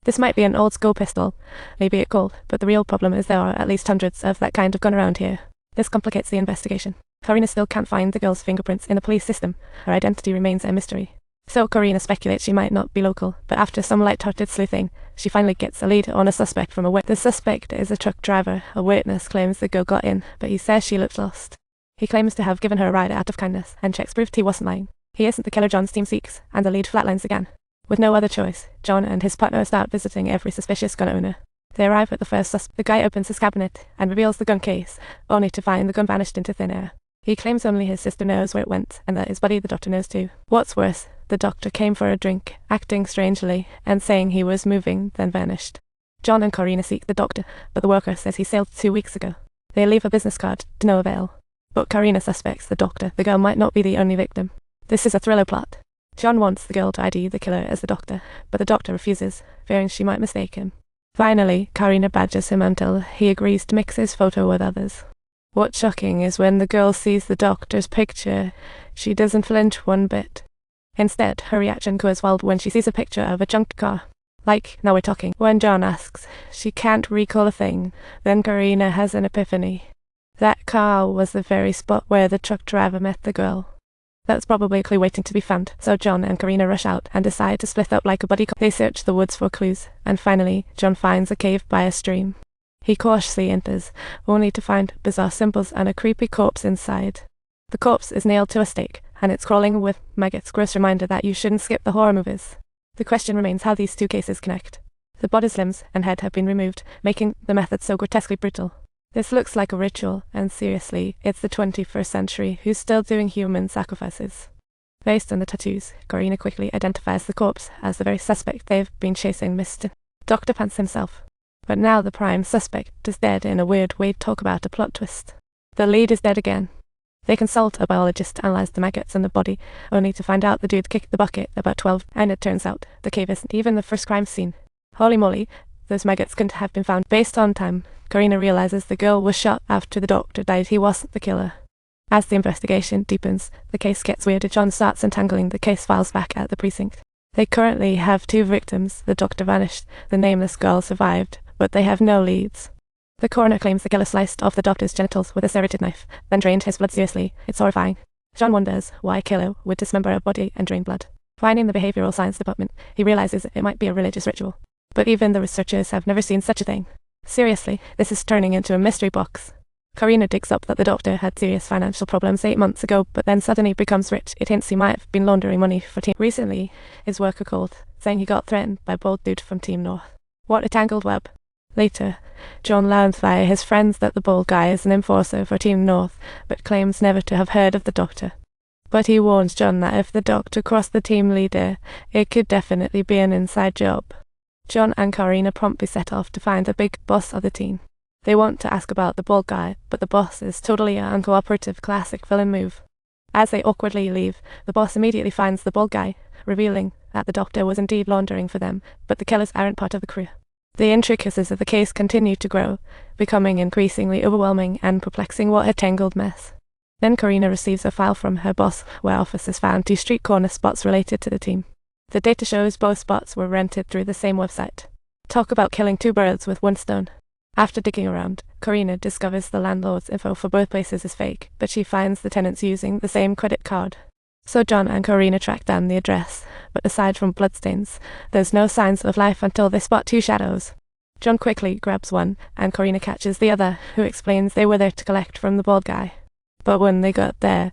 This might be an old school pistol, maybe it cold, but the real problem is there are at least hundreds of that kind of gun around here. This complicates the investigation. Karina still can't find the girl's fingerprints in the police system. Her identity remains a mystery. So Karina speculates she might not be local, but after some light-hearted sleuthing, she finally gets a lead on a suspect from a witness. The suspect is a truck driver. A witness claims the girl got in, but he says she looked lost. He claims to have given her a ride out of kindness, and checks proved he wasn't lying. He isn't the killer John's team seeks, and the lead flatlines again. With no other choice, John and his partner start visiting every suspicious gun owner. They arrive at the first suspect. The guy opens his cabinet and reveals the gun case, only to find the gun vanished into thin air. He claims only his sister knows where it went, and that his buddy the doctor knows too. What's worse, the doctor came for a drink, acting strangely, and saying he was moving, then vanished. John and Karina seek the doctor, but the worker says he sailed 2 weeks ago. They leave a business card, to no avail. But Karina suspects the doctor. The girl might not be the only victim. This is a thriller plot. John wants the girl to ID the killer as the doctor, but the doctor refuses, fearing she might mistake him. Finally, Karina badgers him until he agrees to mix his photo with others. What's shocking is when the girl sees the doctor's picture, she doesn't flinch one bit. Instead, her reaction goes wild when she sees a picture of a junked car. Like, now we're talking. When John asks, she can't recall a thing. Then Karina has an epiphany. That car was the very spot where the truck driver met the girl. That's probably a clue waiting to be found, so John and Karina rush out and decide to split up like a buddy. They search the woods for clues, and finally, John finds a cave by a stream. He cautiously enters, only to find bizarre symbols and a creepy corpse inside. The corpse is nailed to a stake, and it's crawling with maggots. Gross reminder that you shouldn't skip the horror movies. The question remains how these two cases connect. The body's limbs and head have been removed, making the method so grotesquely brutal. This looks like a ritual, and seriously, it's the 21st century. Who's still doing human sacrifices? Based on the tattoos, Karina quickly identifies the corpse as the very suspect they've been chasing, Mr. Dr. Pants himself. But now the prime suspect is dead in a weird way. Talk about a plot twist. The lead is dead again. They consult a biologist to analyze the maggots in the body, only to find out the dude kicked the bucket about 12, and it turns out the cave isn't even the first crime scene. Holy moly, those maggots couldn't have been found. Based on time, Karina realizes the girl was shot after the doctor died. He wasn't the killer. As the investigation deepens, the case gets weirder. John starts untangling the case files back at the precinct. They currently have 2 victims. The doctor vanished, the nameless girl survived, but they have no leads. The coroner claims the killer sliced off the doctor's genitals with a serrated knife, then drained his blood. Seriously, it's horrifying. John wonders why a killer would dismember a body and drain blood. Finding the behavioral science department, he realizes it might be a religious ritual. But even the researchers have never seen such a thing. Seriously, this is turning into a mystery box. Karina digs up that the doctor had serious financial problems 8 months ago, but then suddenly becomes rich. It hints he might have been laundering money for Team. Recently, his worker called, saying he got threatened by a bald dude from Team North. What a tangled web. Later, John learns via his friends that the bald guy is an enforcer for Team North, but claims never to have heard of the doctor. But he warns John that if the doctor crossed the team leader, it could definitely be an inside job. John and Karina promptly set off to find the big boss of the team. They want to ask about the bald guy, but the boss is totally an uncooperative classic villain move. As they awkwardly leave, the boss immediately finds the bald guy, revealing that the doctor was indeed laundering for them, but the killers aren't part of the crew. The intricacies of the case continue to grow, becoming increasingly overwhelming and perplexing. What a tangled mess. Then Karina receives a file from her boss where officers found 2 street corner spots related to the team. The data shows both spots were rented through the same website. Talk about killing 2 birds with 1 stone. After digging around, Karina discovers the landlord's info for both places is fake, but she finds the tenants using the same credit card. So John and Karina track down the address, but aside from bloodstains, there's no signs of life until they spot 2 shadows. John quickly grabs one, and Karina catches the other, who explains they were there to collect from the bald guy. But when they got there,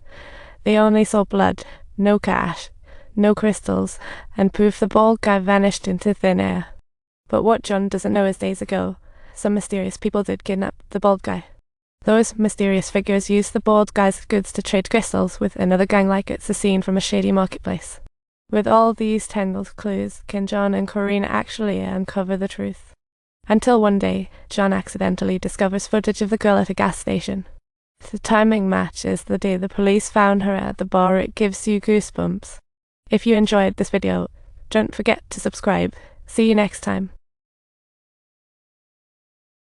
they only saw blood, no cash, no crystals, and proof the bald guy vanished into thin air. But what John doesn't know is days ago, some mysterious people did kidnap the bald guy. Those mysterious figures used the bald guy's goods to trade crystals with another gang like it's a scene from a shady marketplace. With all these tangled clues, can John and Karina actually uncover the truth? Until one day, John accidentally discovers footage of the girl at a gas station. The timing matches the day the police found her at the bar. It gives you goosebumps. If you enjoyed this video, don't forget to subscribe. See you next time.